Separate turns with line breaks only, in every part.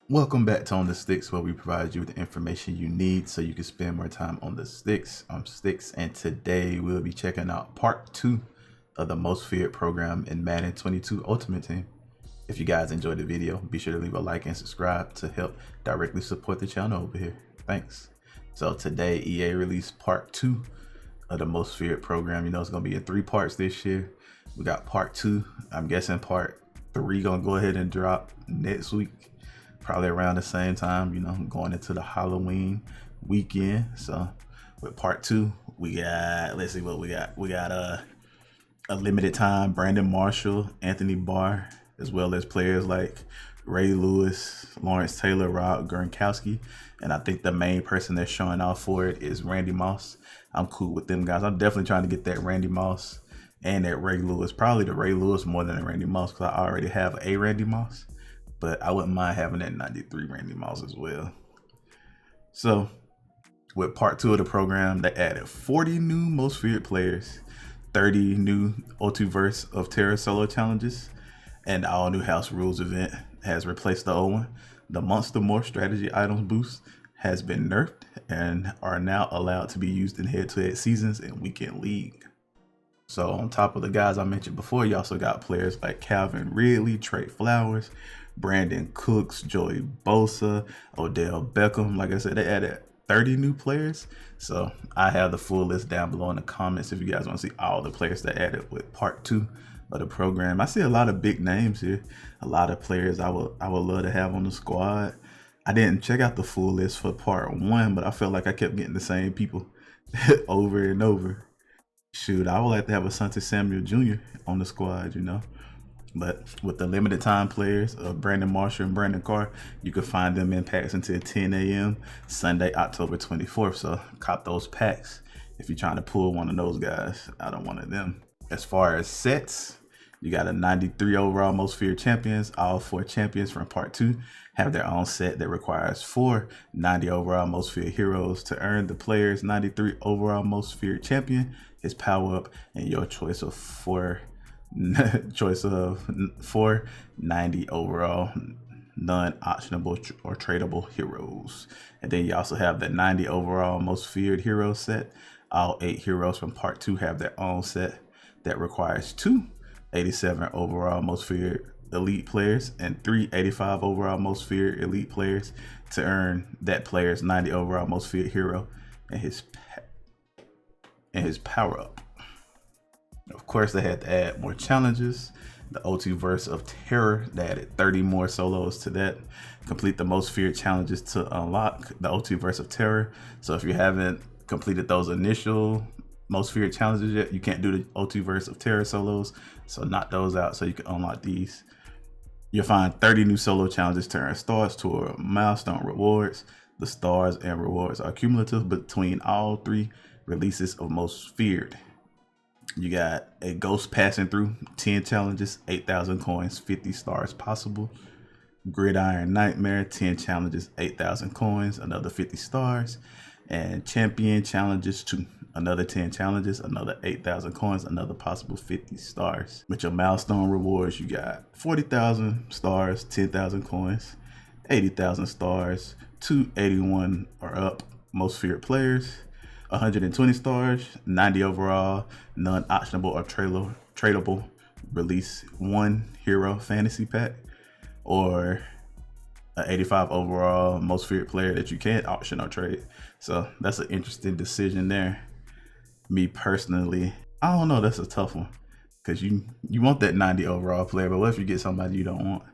Welcome back to On the Sticks, where we provide you with the information you need so you can spend more time on the sticks. I'm Sticks, and today we'll be checking out part 2 of the most feared program in Madden 22 Ultimate Team. If you guys enjoyed the video, be sure to leave a like and subscribe to help directly support the channel over here. Thanks. So today, EA released part 2 of the most feared program. You know, it's going to be in 3 parts this year. We got part 2. I'm guessing part 3 going to go ahead and drop next week. Probably around the same time, you know, going into the Halloween weekend. So with part 2, we got, let's see what we got. We got a limited time Brandon Marshall, Anthony Barr, as well as players like Ray Lewis, Lawrence Taylor, Rob Gronkowski. And I think the main person that's showing off for it is Randy Moss. I'm cool with them guys. I'm definitely trying to get that Randy Moss and that Ray Lewis. Probably the Ray Lewis more than the Randy Moss, because I already have a Randy Moss. But I wouldn't mind having that 93 Randy Moss as well. So with part 2 of the program, they added 40 new most feared players, 30 new Ulti-verse of Terror solo challenges, and the all new house rules event has replaced the old one. The Monster Morph Strategy Items boost has been nerfed and are now allowed to be used in head-to-head seasons and weekend league. So on top of the guys I mentioned before, you also got players like Calvin Ridley, Trey Flowers, Brandon Cooks, Joey Bosa, Odell Beckham. Like I said, they added 30 new players. So I have the full list down below in the comments if you guys want to see all the players that added with part 2 of the program. I see a lot of big names here, a lot of players I would love to have on the squad. I didn't check out the full list for part 1, but I felt like I kept getting the same people over and over. Shoot, I would like to have Asante Samuel Jr. on the squad, you know. But with the limited time players of Brandon Marshall and Brandon Carr, you can find them in packs until 10 a.m. Sunday, October 24th. So cop those packs if you're trying to pull one of those guys out of one of them. As far as sets, you got a 93 overall most feared champions. All 4 champions from part 2 have their own set that requires 4 90 overall most feared heroes. To earn the player's 93 overall most feared champion, his power up, and your choice of 4 90 overall non-auctionable or tradable heroes. And then you also have the 90 overall most feared hero set. All 8 heroes from part 2 have their own set that requires 2 87 overall most feared elite players and 3 85 overall most feared elite players to earn that player's 90 overall most feared hero and his power up. Of course, they had to add more challenges. The Ulti-verse of Terror, they added 30 more solos to that. Complete the most feared challenges to unlock the Ulti-verse of Terror. So if you haven't completed those initial most feared challenges yet, you can't do the Ulti-verse of Terror solos. So knock those out so you can unlock these. You'll find 30 new solo challenges to earn stars toward milestone rewards. The stars and rewards are cumulative between all 3 releases of most feared. You got a ghost passing through, 10 challenges, 8,000 coins, 50 stars possible. Gridiron Nightmare, 10 challenges, 8,000 coins, another 50 stars. And champion challenges 2, another 10 challenges, another 8,000 coins, another possible 50 stars. With your milestone rewards, you got 40,000 stars, 10,000 coins, 80,000 stars, 281 or up most feared players, 120 stars, 90 overall, non-auctionable or tradable release 1 hero fantasy pack, or an 85 overall most feared player that you can't auction or trade. So that's an interesting decision there. Me personally, I don't know, that's a tough one, because you want that 90 overall player, but what if you get somebody you don't want?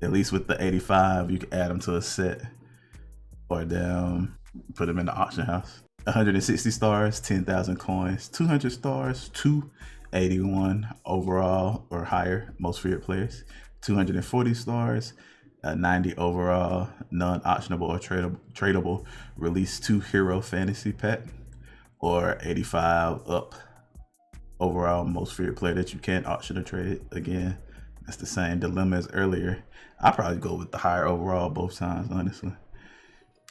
At least with the 85, you can add them to a set or them put them in the auction house. 160 stars, 10,000 coins, 200 stars, 281 overall or higher most feared players, 240 stars, 90 overall non-auctionable or tradable release 2 hero fantasy pack, or 85 up overall most feared player that you can't auction or trade. Again, that's the same dilemma as earlier. I'll probably go with the higher overall both times, honestly.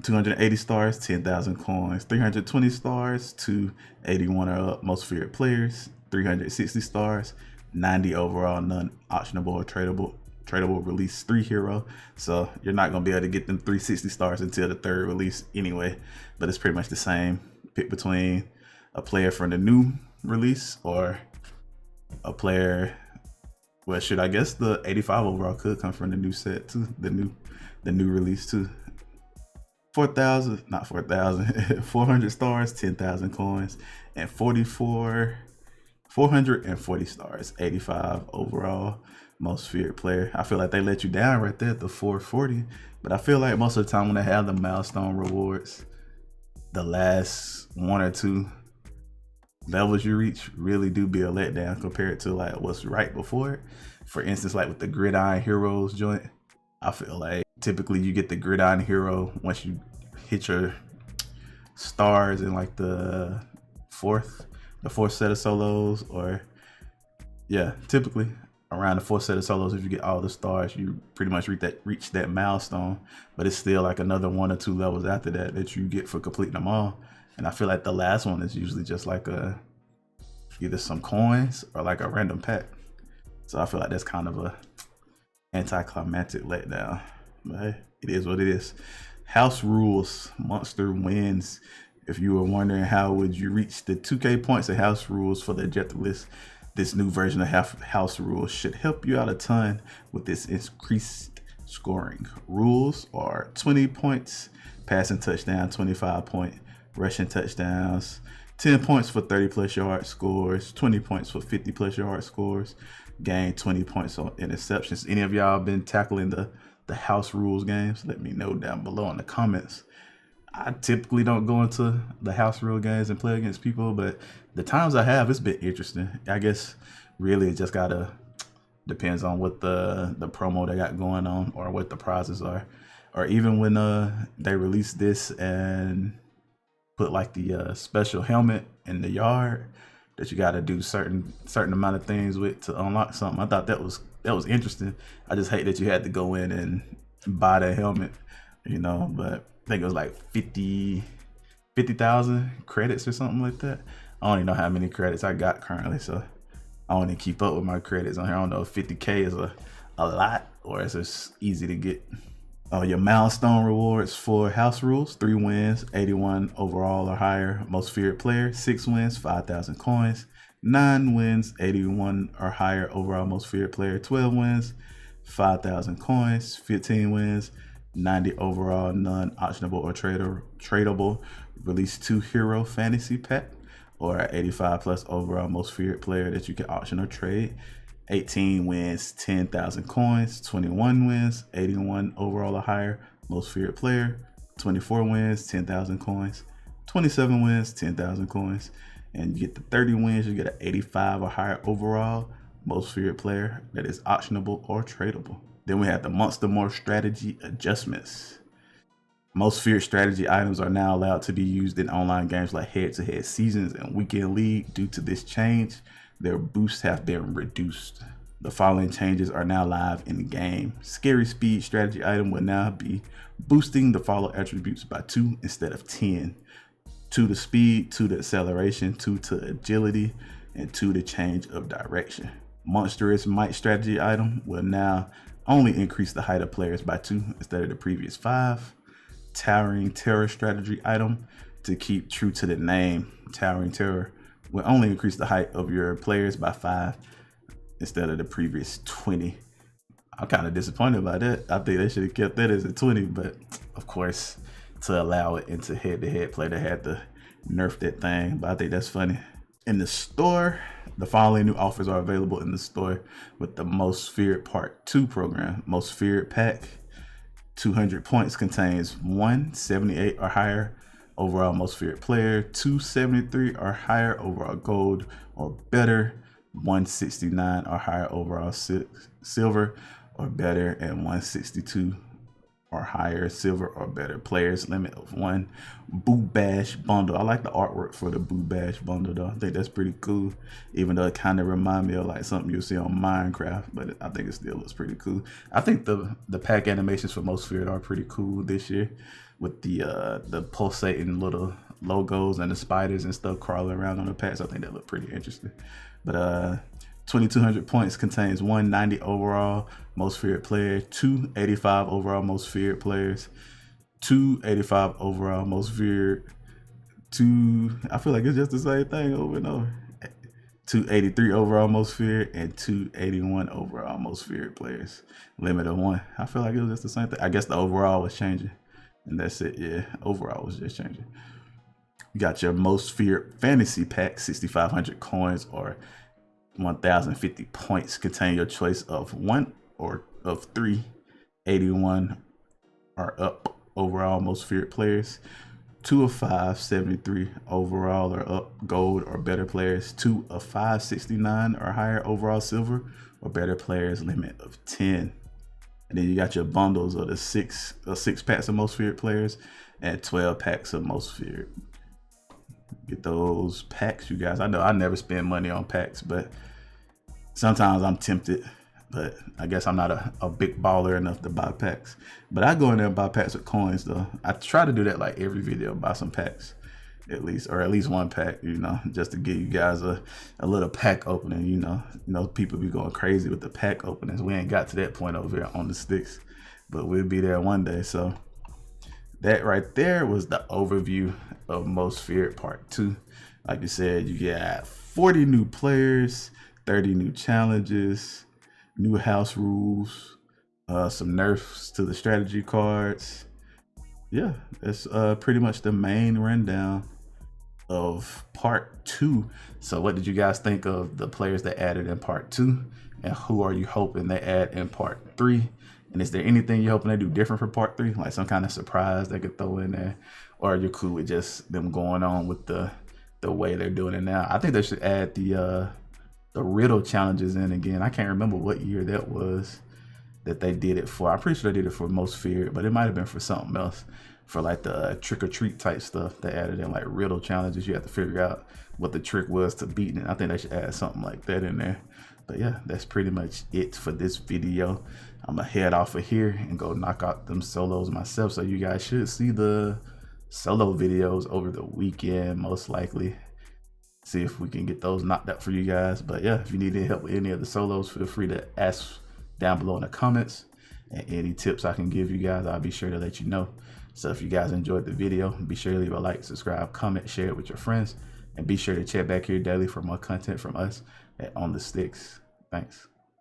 280 stars, 10,000 coins, 320 stars, 281 or up most feared players, 360 stars, 90 overall non-auctionable or tradable Tradable Release 3 hero. So you're not going to be able to get them 360 stars until the 3rd release anyway. But it's pretty much the same. Pick between a player from the new release or a player. Well, shoot, I guess the 85 overall could come from the new set too. The new release too. 4,000, not 4,000, 400 stars, 10,000 coins, and 440 stars, 85 overall, most feared player. I feel like they let you down right there at the 440, but I feel like most of the time when they have the milestone rewards, the last 1 or 2 levels you reach really do be a letdown compared to like what's right before it. For instance, like with the Gridiron Heroes joint, I feel like typically you get the Gridiron Hero once you hit your stars in like the fourth set of solos, or yeah, typically around the 4th set of solos. If you get all the stars, you pretty much reach that milestone. But it's still like another 1 or 2 levels after that you get for completing them all. And I feel like the last one is usually just like either some coins or like a random pack. So I feel like that's kind of a anticlimactic letdown. But hey, it is what it is. House rules, Monster wins. If you were wondering how would you reach the 2K points of house rules for the objective list, this new version of house rules should help you out a ton with this increased scoring. Rules are 20 points, passing touchdown, 25 point, rushing touchdowns, 10 points for 30+ yard scores, 20 points for 50+ yard scores, gain 20 points on interceptions. Any of y'all been tackling the house rules games? Let me know down below in the comments. I typically don't go into the house rule games and play against people, but the times I have, it's been interesting. I guess really it just depends on what the promo they got going on or what the prizes are. Or even when they release this and put like the special helmet in the yard that you got to do certain amount of things with to unlock something. I thought that was interesting. I just hate that you had to go in and buy the helmet, you know, but I think it was like 50,000 credits or something like that. I don't even know how many credits I got currently, so I don't even keep up with my credits on here. I don't know if 50K is a lot or it's just easy to get. Your milestone rewards for house rules: 3 wins, 81 overall or higher, most feared player; 6 wins, 5,000 coins; 9 wins, 81 or higher overall, most feared player; 12 wins, 5,000 coins; 15 wins, 90 overall, non-auctionable or tradable release 2 hero fantasy pack, or 85+ overall, most feared player that you can auction or trade; 18 wins, 10,000 coins; 21 wins, 81 overall or higher, most feared player; 24 wins, 10,000 coins; 27 wins, 10,000 coins; and you get the 30 wins, you get an 85 or higher overall, most feared player that is auctionable or tradable. Then we have the Monster Morph Strategy adjustments. Most feared strategy items are now allowed to be used in online games like head-to-head seasons and weekend league. Due to this change, their boosts have been reduced. The following changes are now live in the game. Scary Speed strategy item will now be boosting the follow attributes by 2 instead of 10. 2 to speed, 2 to acceleration, 2 to agility, and 2 to change of direction. Monstrous Might strategy item will now only increase the height of players by 2 instead of the previous 5. Towering Terror strategy item, to keep true to the name, Towering Terror will only increase the height of your players by 5 instead of the previous 20. I'm kind of disappointed by that. I think they should have kept that as a 20, but of course, to allow it into head-to-head play, they had to nerf that thing, but I think that's funny. In the store, the following new offers are available in the store with the Most Feared Part 2 program. Most Feared Pack, 200 points, contains 178 or higher overall most feared player, 273 or higher overall gold or better, 169 or higher overall silver or better, and 162 or higher silver or better. Players limit of 1. Boo Bash bundle. I like the artwork for the Boo Bash bundle though. I think that's pretty cool, even though it kind of remind me of like something you'll see on Minecraft, but I think it still looks pretty cool. I think the pack animations for Most Feared are pretty cool this year, with the pulsating little logos and the spiders and stuff crawling around on the packs. I think that look pretty interesting. But 2,200 points contains 190 overall most feared player, 285 overall most feared players, 285 overall most feared, I feel like it's just the same thing over and over. 283 overall most feared and 281 overall most feared players. Limit of 1. I feel like it was just the same thing. I guess the overall was changing. And that's it. Yeah, overall was just changing. You got your most feared fantasy pack, 6,500 coins or 1,050 points. Contain your choice of 1 or of 3. 81 are up overall most feared players. 2 of 5, 73 overall or up gold or better players. 2 of 5, 69 or higher overall silver or better players. Limit of 10. And then you got your bundles of the 6 packs of most feared players and 12 packs of most feared. Get those packs, you guys. I know I never spend money on packs, but sometimes I'm tempted. But I guess I'm not a big baller enough to buy packs. But I go in there and buy packs with coins, though. I try to do that like every video, buy some packs at least, or at least one pack, you know, just to give you guys a little pack opening. You know, people be going crazy with the pack openings. We ain't got to that point over here on the sticks, but we'll be there one day. So that right there was the overview of Most Feared Part 2. Like you said, you got 40 new players, 30 new challenges, new house rules, some nerfs to the strategy cards. Yeah, that's pretty much the main rundown of part 2. So what did you guys think of the players that added in part 2? And who are you hoping they add in part 3? And is there anything you're hoping they do different for part 3? Like some kind of surprise they could throw in there? Or are you cool with just them going on with the way they're doing it now? I think they should add the riddle challenges in again. I can't remember what year that was that they did it for. I'm pretty sure they did it for Most Feared, but it might have been for something else, for like the trick or treat type stuff. They added in like riddle challenges. You have to figure out what the trick was to beat it. I think they should add something like that in there. But yeah, that's pretty much it for this video. I'm gonna head off of here and go knock out them solos myself. So you guys should see the solo videos over the weekend, most likely. See if we can get those knocked out for you guys. But yeah, if you need any help with any of the solos, feel free to ask down below in the comments. And any tips I can give you guys, I'll be sure to let you know. So if you guys enjoyed the video, be sure to leave a like, subscribe, comment, share it with your friends. And be sure to check back here daily for more content from us at On The Sticks. Thanks.